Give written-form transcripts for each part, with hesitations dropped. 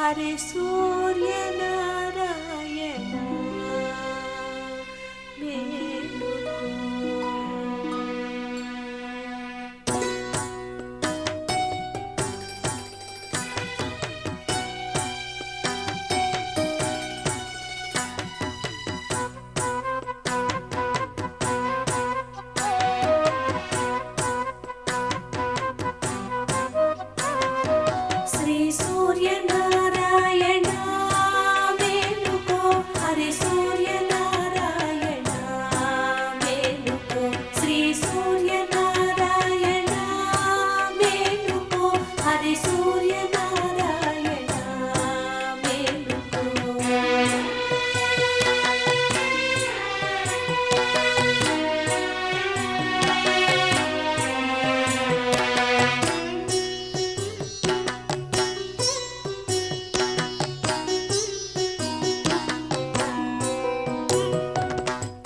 हरे सूर्यनारायण श्री सूर्यनारायण मेलुको हरे सूर्यनारायण मेलुको श्री सूर्यनारायण मेलुको हरे सूर्यनारायण मेलुको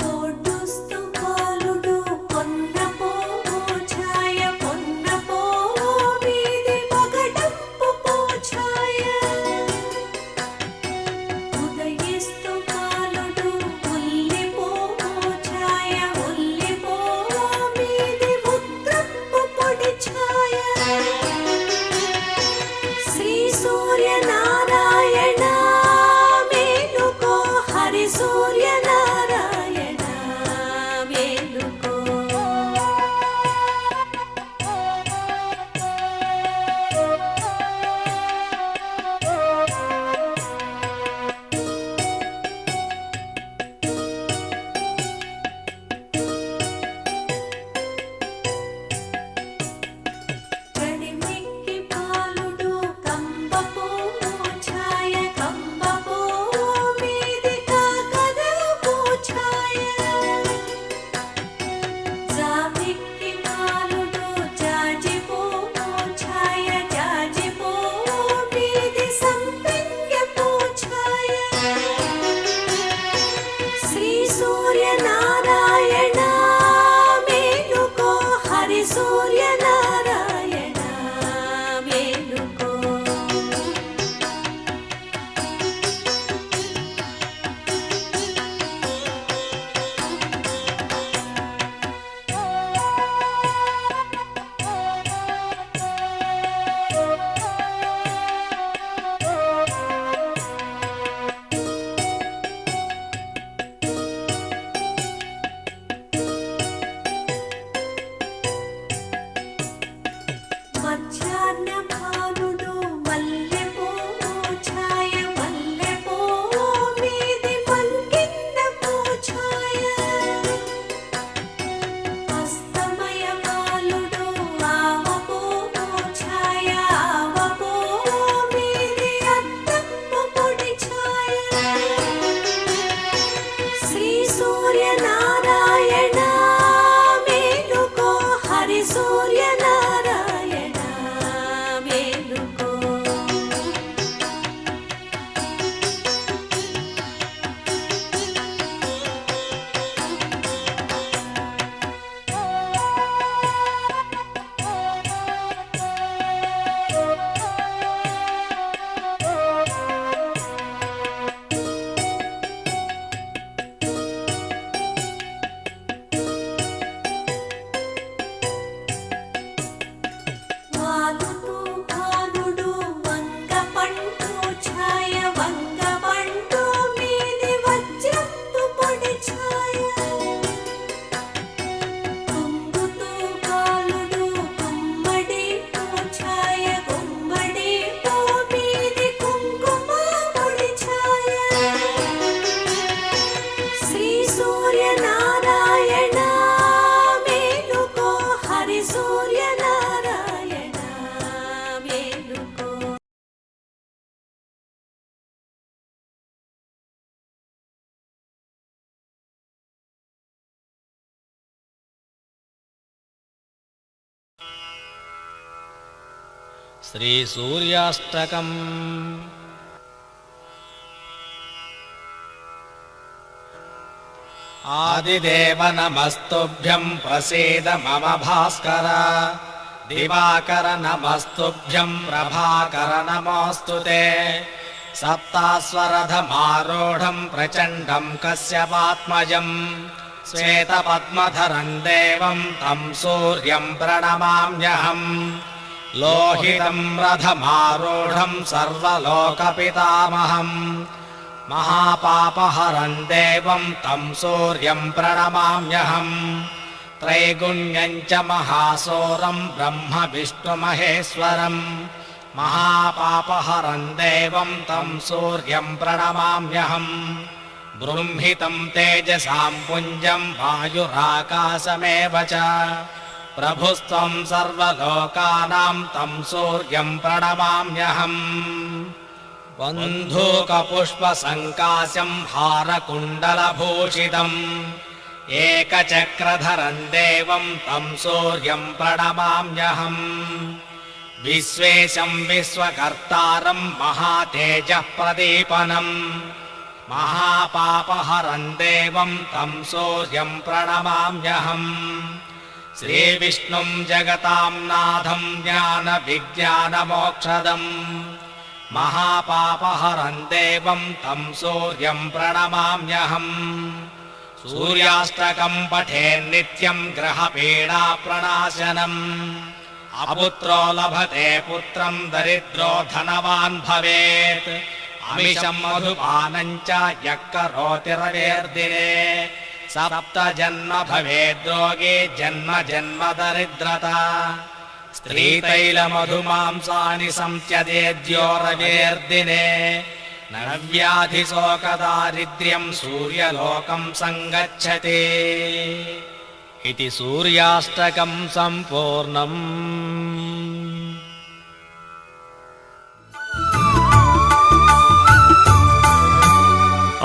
పొడుస్తు పాలుడు పొన్నపో ఛాయ పొన్నపో వీధి పగడంపు పోఛాయ ఉదయిస్తు పాలుడు ఉల్లిపో ఛాయ ఉల్లిపో వీధి ఉత్రంపు పొడి ఛాయ శ్రీ సూర్యనారాయణ మేలుకో హరి సూర్యనారాయణ మేలుకో కడిమిక్కి పాలుడు కంబపో ఛాయ కంబపో వీధి కాకరపో ఛాయ జామిక్కి పాలుడు జాజిపో ఛాయ జాజిపో వీధి సంపెంగపో ఛాయ శ్రీ సూర్యనారాయణ మేలుకో హరి సూర్యనారాయణ మేలుకో మధ్యాహ్న భానుడు మల్లెపో ఛాయ మల్లెపో వీధి మల్కిన్నపో ఛాయ అస్తమయ బాలుడు ఆవపో ఛాయ ఆవపో వీధి అద్దపు పొడి ఛాయ శ్రీ సూర్యనారాయణ మేలుకో హరి సూర్యనారాయణ మేలుకో వాలుతూ భానుడు వంగ పండు ఛాయ వంగ పండు మీది వజ్రపు పొడి ఛాయ కుంగుతూ బాలుడు గుమ్మడి ఛాయ గుమ్మడి మీది కుంకుమ పొడి ఛాయ శ్రీ సూర్యనారాయణ మేలుకో హరి సూర్యనారాయణ మేలుకో శ్రీ సూర్యాష్టకం आदिदेव नमस्तुभ्यं प्रसीद मम भास्कर दिवाकर नमस्तुभ्यं प्रभाकर नमोऽस्तु ते सप्तास्वरथमारूढम् प्रचण्डम् कश्यपात्मजम् श्वेतपद्मधरम् देवम् तम् सूर्यम् प्रणमाम्यहम् लोहितम् रथमारूढम् सर्वलोकपितामहम् महापापहरम् देवम् तम् सूर्यम् प्रणमाम्यहम् त्रैगुण्यम् च महासूरम् ब्रह्म विष्णुमहेश्वरम् महापापहरम् देवम् तम् सूर्यम् प्रणमाम्यहम् बृंहितम् तेजसाम् पुञ्जम् वायुराकाशमेव च प्रभुस्त्वम् सर्वलोकानाम् तम् सूर्यम् प्रणमाम्यहम् बन्धूकपुष्पसङ्काशम् हारकुण्डलभूषितम् एकचक्रधरम् देवम् तम् सूर्यम् प्रणमाम्यहम् विश्वेशम् विश्वकर्तारम् महातेजः प्रदीपनम् महापापहरम् देवम् तम् सूर्यम् प्रणमाम्यहम् श्रीविष्णुम् जगताम् नाथम् ज्ञानविज्ञानमोक्षदम् महापापहरम् देवम् तम् सूर्यम् प्रणमाम्यहम् सूर्याष्टकम् पठेन्नित्यम् ग्रहपीडाप्रणाशनम् अपुत्रो लभते पुत्रम् दरिद्रो धनवान् भवेत् अमिषम् मधुपानम् च यः करोति रवेर्दिने सप्त जन्म भवेद्रोगे जन्म जन्म दरिद्रता स्त्रीतैलमधुमांसानि संत्यजेद्यो रवेर्दिने नव्याधिशोकदारिद्र्यम् सूर्यलोकम् सङ्गच्छति इति सूर्याष्टकम् सम्पूर्णम्।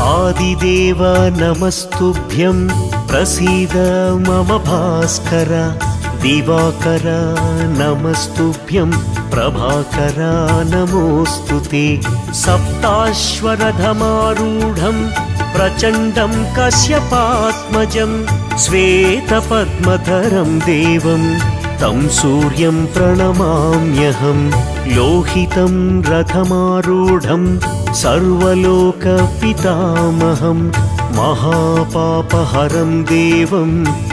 आदिदेव नमस्तुभ्यं प्रसीद मम भास्कर दिवाकर नमस्तुभ्यं प्रभाकर नमोऽस्तुते सप्ताश्वरथमारूढं प्रचण्डं कश्यपात्मजं श्वेतपद्मधरं देवं तं सूर्यं प्रणमाम्यहं लोहितं रथमारूढं सर्वलोकपितामहं महापापहरं देवं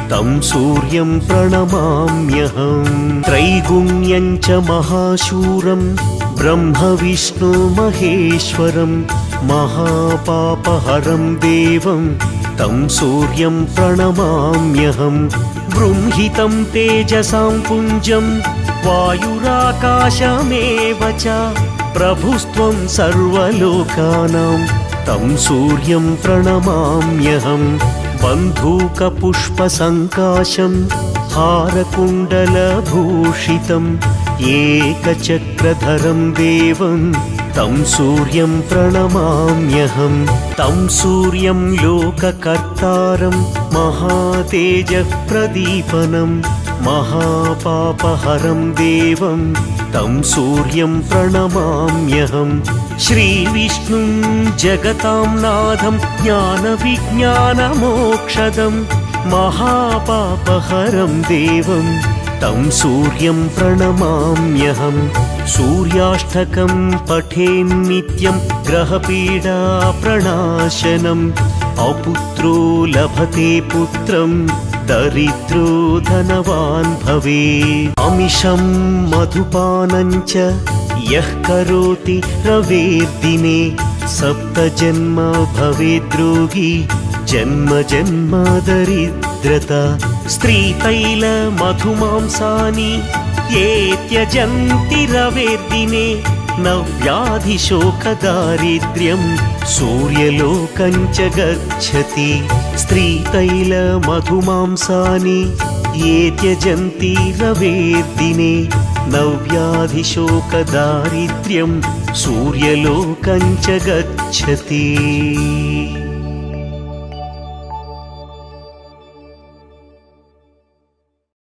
तं सूर्यं प्रणमाम्यहं त्रैगुण्यं च महाशूरं ब्रह्मविष्णुमहेश्वरं महापापहरं देवं तं सूर्यं प्रणमाम्यहं बृंहितं तेजसां पुञ्जं वायुराकाशमेव च प्रभुस्त्वं सर्वलोकानां तं सूर्यं प्रणमाम्यहं बन्धूकपुष्पसङ्काशं हारकुण्डलभूषितम् एकचक्रधरं देवं तं सूर्यं प्रणमाम्यहं तं सूर्यं लोककर्तारं महातेजः प्रदीपनं महापापहरं देवं तं सूर्यं प्रणमाम्यहं श्रीविष्णुं जगतां नाथं ज्ञानविज्ञानमोक्षदं महापापहरं देवं तं सूर्यं प्रणमाम्यहं सूर्याष्टकं पठेन्नित्यं ग्रहपीडाप्रणाशनम् अपुत्रो लभते पुत्रं दरिद्रो धनवान् भवेत् अमिषं मधुपानं च यः करोति रवेर्दिने सप्तजन्म भवेद्रोगी जन्म जन्म दरिद्रता स्त्रीतैलमधुमांसानि ये त्यजन्ति रवेर्दिने नव्याधिशोकदारिद्र्यं सूर्यलोकं च गच्छति स्त्रीतैलमधुमांसानि ये त्यजन्ति रवेर्दिने नव्याधिशोकदारिद्र्यं सूर्यलोकं च गच्छति।